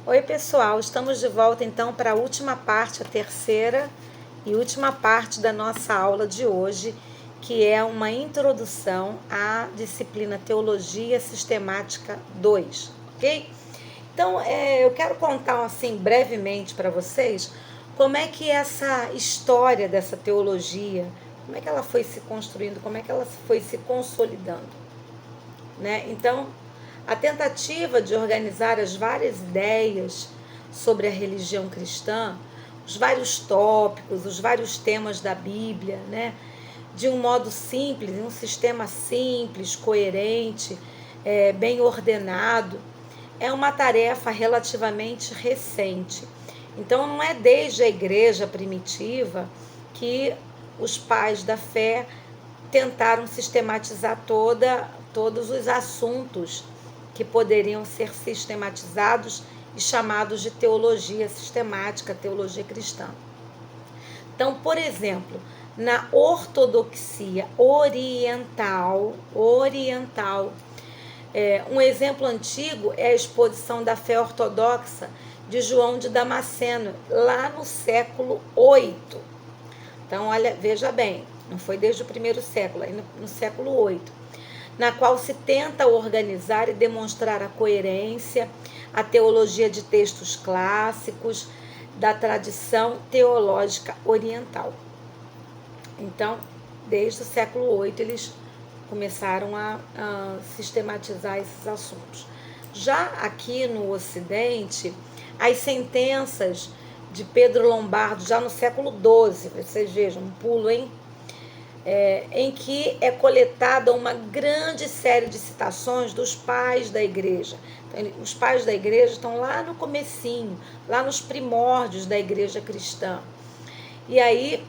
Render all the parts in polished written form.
Oi pessoal, estamos de volta então para a última parte, a terceira e última parte da nossa aula de hoje, que é uma introdução à disciplina Teologia Sistemática 2, ok? Então, eu quero contar assim brevemente para vocês como é que essa história dessa teologia, como é que ela foi se construindo, como é que ela foi se consolidando, né? Então, a tentativa de organizar as várias ideias sobre a religião cristã, os vários tópicos, os vários temas da Bíblia, né? De um modo simples, em um sistema simples, coerente, bem ordenado, é uma tarefa relativamente recente. Então, não é desde a igreja primitiva que os pais da fé tentaram sistematizar todos os assuntos que poderiam ser sistematizados e chamados de teologia sistemática, teologia cristã. Então, por exemplo, na ortodoxia oriental, um exemplo antigo é a exposição da fé ortodoxa de João de Damasceno, lá no século VIII. Então, olha, veja bem, não foi desde o primeiro século, aí no século VIII, na qual se tenta organizar e demonstrar a coerência, a teologia de textos clássicos da tradição teológica oriental. Então, desde o século VIII, eles começaram a sistematizar esses assuntos. Já aqui no Ocidente, as sentenças de Pedro Lombardo, já no século XII, vocês vejam, um pulo, hein? Em que é coletada uma grande série de citações dos pais da igreja. Então, os pais da igreja estão lá no comecinho, lá nos primórdios da igreja cristã. E aí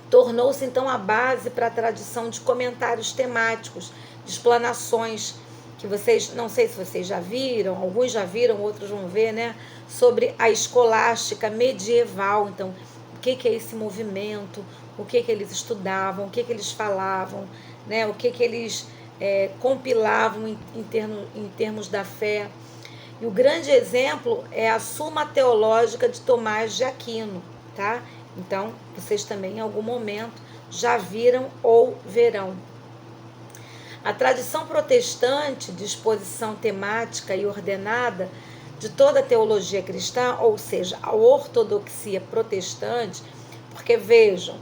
tornou-se então a base para a tradição de comentários temáticos, de explanações, que vocês, não sei se vocês já viram, alguns já viram, outros vão ver, né? Sobre a escolástica medieval. Então, o que é esse movimento? O que eles estudavam, o que eles falavam, né? O que eles compilavam em termos da fé. E o grande exemplo é a Suma Teológica de Tomás de Aquino, tá? Então, vocês também em algum momento já viram ou verão. A tradição protestante de exposição temática e ordenada de toda a teologia cristã, ou seja, a ortodoxia protestante, porque vejam,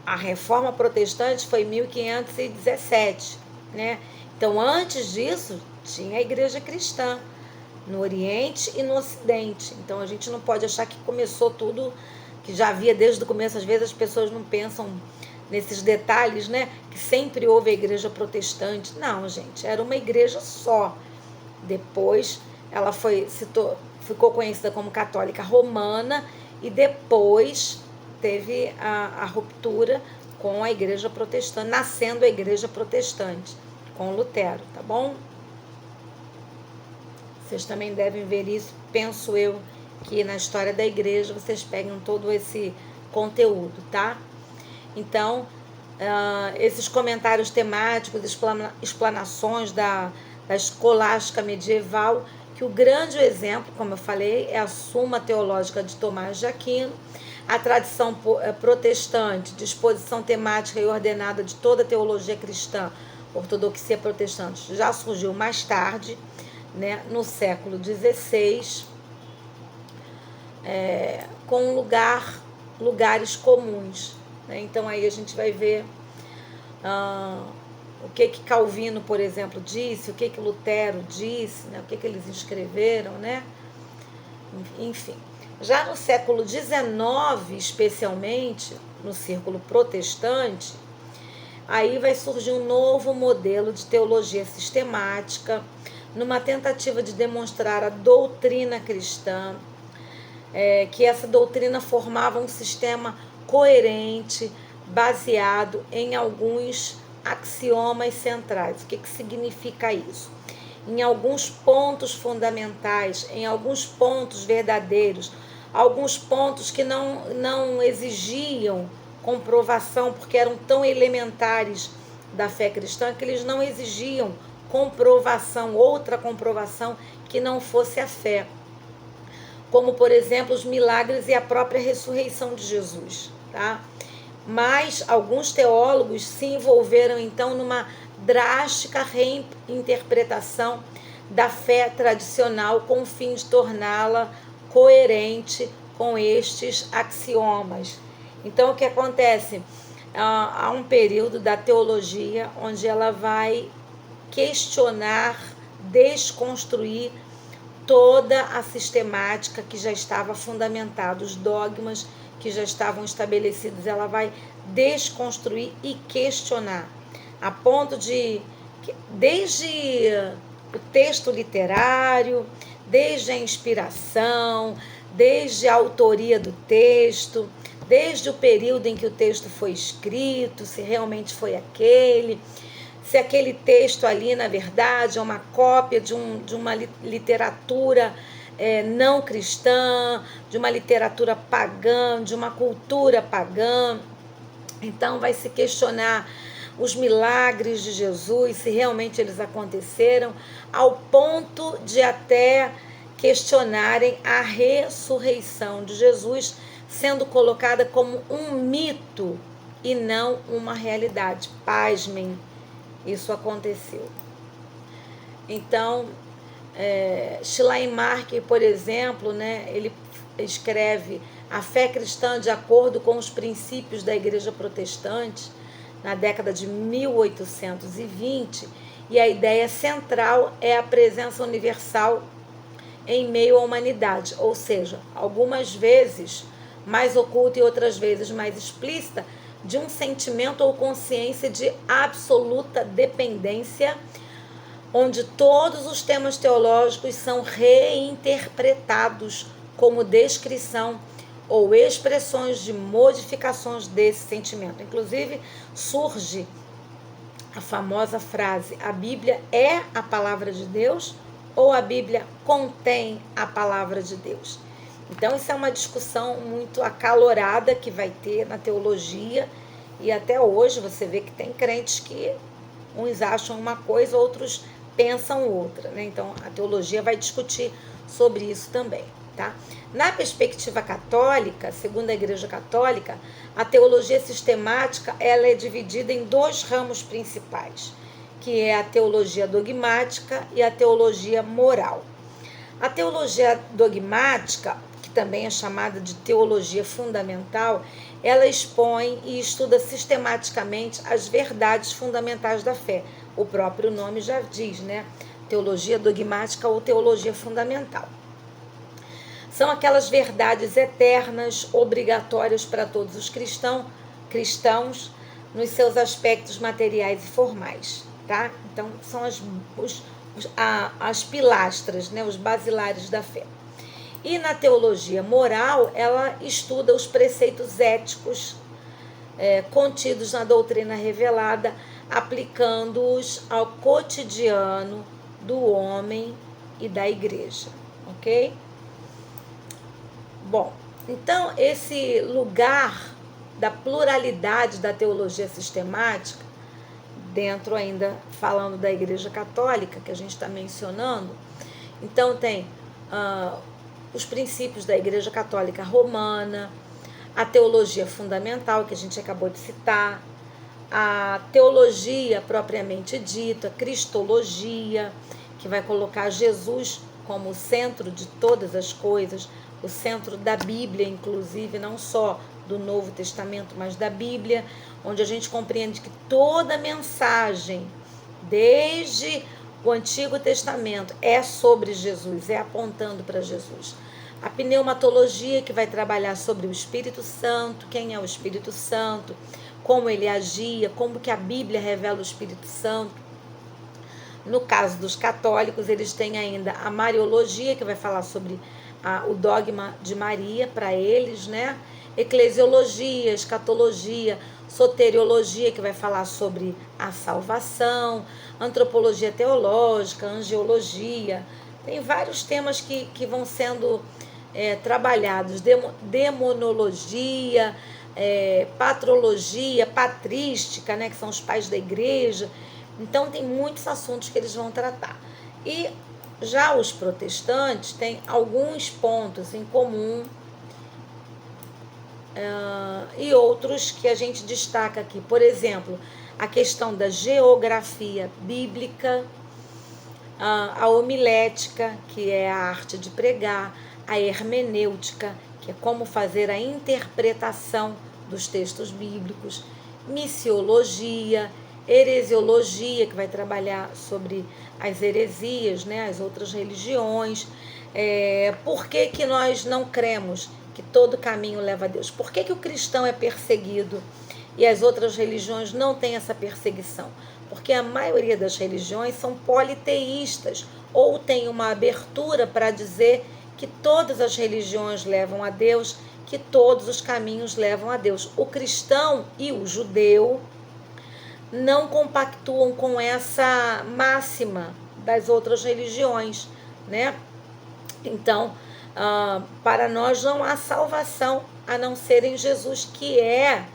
a reforma protestante foi em 1517, né? Então, antes disso, tinha a igreja cristã no Oriente e no Ocidente. Então, a gente não pode achar que começou tudo, que já havia desde o começo. Às vezes as pessoas não pensam nesses detalhes, né? Que sempre houve a igreja protestante. Não, gente, era uma igreja só. Depois, ela ficou conhecida como católica romana e depois teve a ruptura com a igreja protestante, nascendo a igreja protestante, com Lutero, tá bom? Vocês também devem ver isso, penso eu, que na história da igreja vocês pegam todo esse conteúdo, tá? Então, esses comentários temáticos, explanações da escolástica medieval, que o grande exemplo, como eu falei, é a Suma Teológica de Tomás de Aquino, a tradição protestante de exposição temática e ordenada de toda a teologia cristã, ortodoxia protestante, já surgiu mais tarde, né, no século XVI, com lugares comuns, né? Então aí a gente vai ver o que Calvino, por exemplo, disse, o que Lutero disse, né? O que eles escreveram, né? Enfim. Já no século XIX, especialmente no círculo protestante, aí vai surgir um novo modelo de teologia sistemática, numa tentativa de demonstrar a doutrina cristã, que essa doutrina formava um sistema coerente, baseado em alguns axiomas centrais. O que significa isso? Em alguns pontos fundamentais, em alguns pontos verdadeiros, alguns pontos que não exigiam comprovação, porque eram tão elementares da fé cristã, que eles não exigiam comprovação, outra comprovação que não fosse a fé, como, por exemplo, os milagres e a própria ressurreição de Jesus, tá? Mas alguns teólogos se envolveram, então, numa drástica reinterpretação da fé tradicional com o fim de torná-la coerente com estes axiomas. Então, o que acontece? Há um período da teologia onde ela vai questionar, desconstruir toda a sistemática que já estava fundamentada, os dogmas que já estavam estabelecidos. Ela vai desconstruir e questionar, a ponto de, desde o texto literário, desde a inspiração, desde a autoria do texto, desde o período em que o texto foi escrito, se realmente foi aquele, se aquele texto ali, na verdade, é uma cópia de uma literatura não cristã, de uma literatura pagã, de uma cultura pagã. Então vai se questionar os milagres de Jesus, se realmente eles aconteceram, ao ponto de até questionarem a ressurreição de Jesus, sendo colocada como um mito e não uma realidade. Pasmem, isso aconteceu. Então, Schleiermacher, por exemplo, né, ele escreve a fé cristã de acordo com os princípios da Igreja Protestante, na década de 1820, e a ideia central é a presença universal em meio à humanidade, ou seja, algumas vezes mais oculta e outras vezes mais explícita, de um sentimento ou consciência de absoluta dependência, onde todos os temas teológicos são reinterpretados como descrição ou expressões de modificações desse sentimento. Inclusive, surge a famosa frase: a Bíblia é a palavra de Deus ou a Bíblia contém a palavra de Deus? Então, isso é uma discussão muito acalorada que vai ter na teologia, e até hoje você vê que tem crentes que uns acham uma coisa, outros pensam outra, né? Então, a teologia vai discutir sobre isso também, tá? Na perspectiva católica, segundo a Igreja Católica, a teologia sistemática ela é dividida em dois ramos principais, que é a teologia dogmática e a teologia moral. A teologia dogmática, que também é chamada de teologia fundamental, ela expõe e estuda sistematicamente as verdades fundamentais da fé. O próprio nome já diz, né? Teologia dogmática ou teologia fundamental. São aquelas verdades eternas, obrigatórias para todos os cristãos nos seus aspectos materiais e formais, tá? Então, são as pilastras, né? Os basilares da fé. E na teologia moral, ela estuda os preceitos éticos contidos na doutrina revelada, aplicando-os ao cotidiano do homem e da igreja, ok? Bom, então esse lugar da pluralidade da teologia sistemática, dentro ainda falando da Igreja Católica, que a gente está mencionando, então tem os princípios da Igreja Católica Romana, a teologia fundamental, que a gente acabou de citar, a teologia propriamente dita, a cristologia, que vai colocar Jesus como o centro de todas as coisas, o centro da Bíblia, inclusive, não só do Novo Testamento, mas da Bíblia, onde a gente compreende que toda mensagem, desde o Antigo Testamento, é sobre Jesus, é apontando para Jesus. A pneumatologia, que vai trabalhar sobre o Espírito Santo, quem é o Espírito Santo, como ele agia, como que a Bíblia revela o Espírito Santo. No caso dos católicos, eles têm ainda a Mariologia, que vai falar sobre o dogma de Maria para eles, né? Eclesiologia, escatologia, soteriologia, que vai falar sobre a salvação, antropologia teológica, angiologia. Tem vários temas que vão sendo trabalhados, demonologia, patrologia, patrística, né, que são os pais da igreja. Então tem muitos assuntos que eles vão tratar. E Já os protestantes têm alguns pontos em comum e outros que a gente destaca aqui. Por exemplo, a questão da geografia bíblica, a homilética, que é a arte de pregar, a hermenêutica, que é como fazer a interpretação dos textos bíblicos, missiologia, heresiologia, que vai trabalhar sobre as heresias, né, as outras religiões. Por que que nós não cremos que todo caminho leva a Deus? Por que que o cristão é perseguido e as outras religiões não têm essa perseguição? Porque a maioria das religiões são politeístas ou tem uma abertura para dizer que todas as religiões levam a Deus, que todos os caminhos levam a Deus. O cristão e o judeu não compactuam com essa máxima das outras religiões, né? Então, para nós não há salvação a não ser em Jesus, que é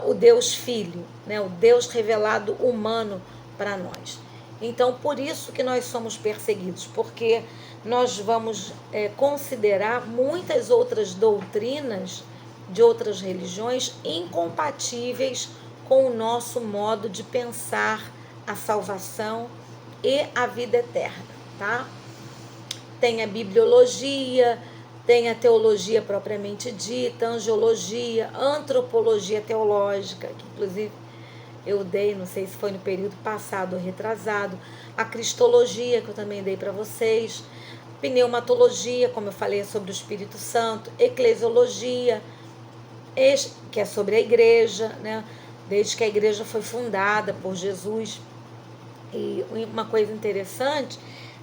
o Deus Filho, né? O Deus revelado humano para nós. Então, por isso que nós somos perseguidos, porque nós vamos considerar muitas outras doutrinas de outras religiões incompatíveis com o nosso modo de pensar a salvação e a vida eterna, tá? Tem a bibliologia, tem a teologia propriamente dita, angiologia, antropologia teológica, que inclusive eu dei, não sei se foi no período passado ou retrasado, a cristologia, que eu também dei para vocês, pneumatologia, como eu falei, sobre o Espírito Santo, eclesiologia, que é sobre a igreja, né? Desde que a igreja foi fundada por Jesus. E uma coisa interessante,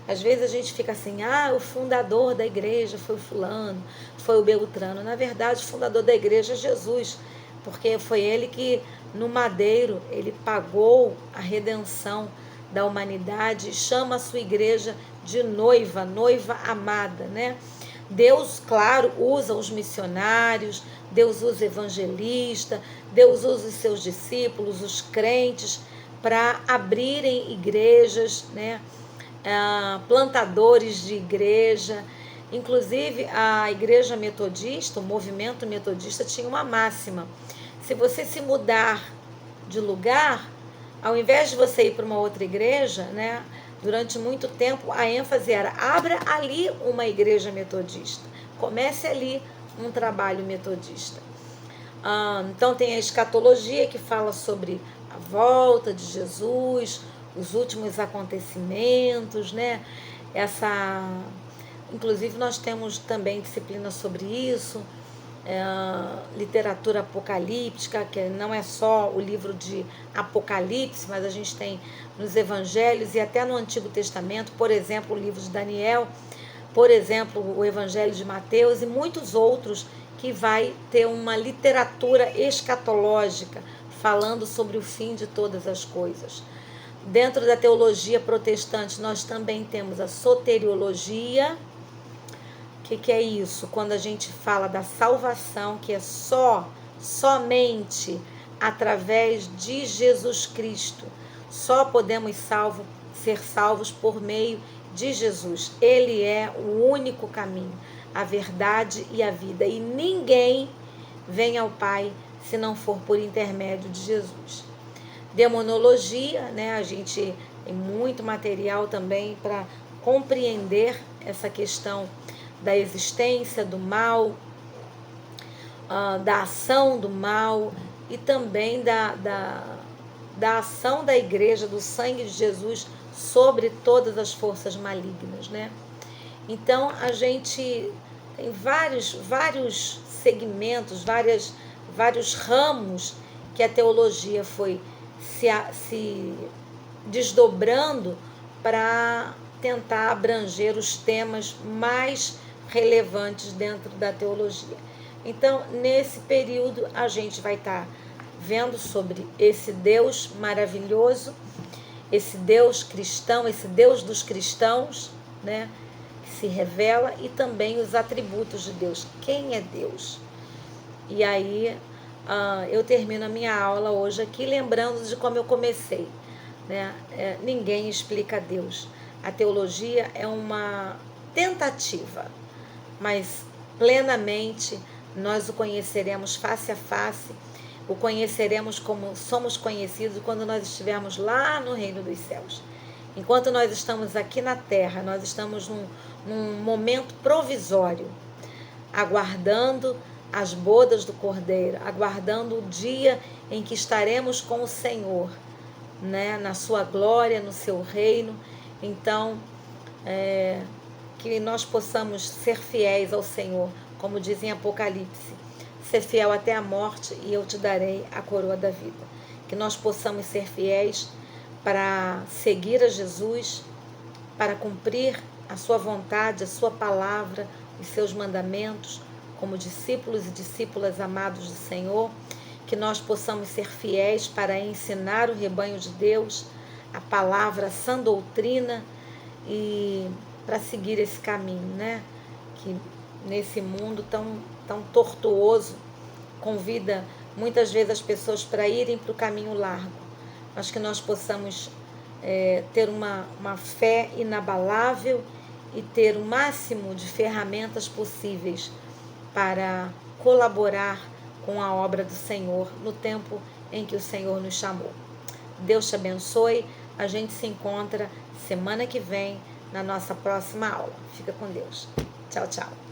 às vezes a gente fica assim, o fundador da igreja foi o fulano, foi o Beltrano. Na verdade, o fundador da igreja é Jesus, porque foi ele que, no madeiro, ele pagou a redenção da humanidade, chama a sua igreja de noiva, noiva amada, né? Deus, claro, usa os missionários, Deus usa evangelista, Deus usa os seus discípulos, os crentes, para abrirem igrejas, né? Plantadores de igreja. Inclusive, a igreja metodista, o movimento metodista, tinha uma máxima: se você se mudar de lugar, ao invés de você ir para uma outra igreja, né? Durante muito tempo, a ênfase era: abra ali uma igreja metodista, comece ali um trabalho metodista. Então tem a escatologia, que fala sobre a volta de Jesus, os últimos acontecimentos, né? Inclusive nós temos também disciplina sobre isso, literatura apocalíptica, que não é só o livro de Apocalipse, mas a gente tem nos Evangelhos e até no Antigo Testamento, por exemplo, o livro de Daniel, por exemplo, o Evangelho de Mateus e muitos outros, que vai ter uma literatura escatológica falando sobre o fim de todas as coisas. Dentro da teologia protestante, nós também temos a soteriologia. O que é isso? Quando a gente fala da salvação, que é somente através de Jesus Cristo. Só podemos ser salvos por meio de Jesus. Ele é o único caminho, a verdade e a vida. E ninguém vem ao Pai se não for por intermédio de Jesus. Demonologia, né? A gente tem muito material também para compreender essa questão da existência do mal, da ação do mal e também da ação da igreja, do sangue de Jesus sobre todas as forças malignas, né? Então a gente tem vários segmentos, vários ramos que a teologia foi se desdobrando para tentar abranger os temas mais relevantes dentro da teologia. Então, nesse período, a gente vai estar vendo sobre esse Deus maravilhoso, esse Deus cristão, esse Deus dos cristãos, né, que se revela, e também os atributos de Deus. Quem é Deus? E aí, eu termino a minha aula hoje aqui lembrando de como eu comecei, né? Ninguém explica Deus. A teologia é uma tentativa, mas plenamente nós o conheceremos face a face, o conheceremos como somos conhecidos quando nós estivermos lá no reino dos céus. Enquanto nós estamos aqui na terra, nós estamos num momento provisório, aguardando as bodas do Cordeiro, aguardando o dia em que estaremos com o Senhor, né, na sua glória, no seu reino. Então, que nós possamos ser fiéis ao Senhor, como diz em Apocalipse, ser fiel até a morte e eu te darei a coroa da vida. Que nós possamos ser fiéis para seguir a Jesus, para cumprir a sua vontade, a sua palavra, os seus mandamentos, como discípulos e discípulas amados do Senhor. Que nós possamos ser fiéis para ensinar o rebanho de Deus, a palavra, a sã doutrina, e para seguir esse caminho, né? Que nesse mundo tão tortuoso convida muitas vezes as pessoas para irem para o caminho largo, mas que nós possamos ter uma fé inabalável e ter o máximo de ferramentas possíveis para colaborar com a obra do Senhor no tempo em que o Senhor nos chamou. Deus te abençoe. A gente se encontra semana que vem na nossa próxima aula. Fica com Deus. Tchau, tchau.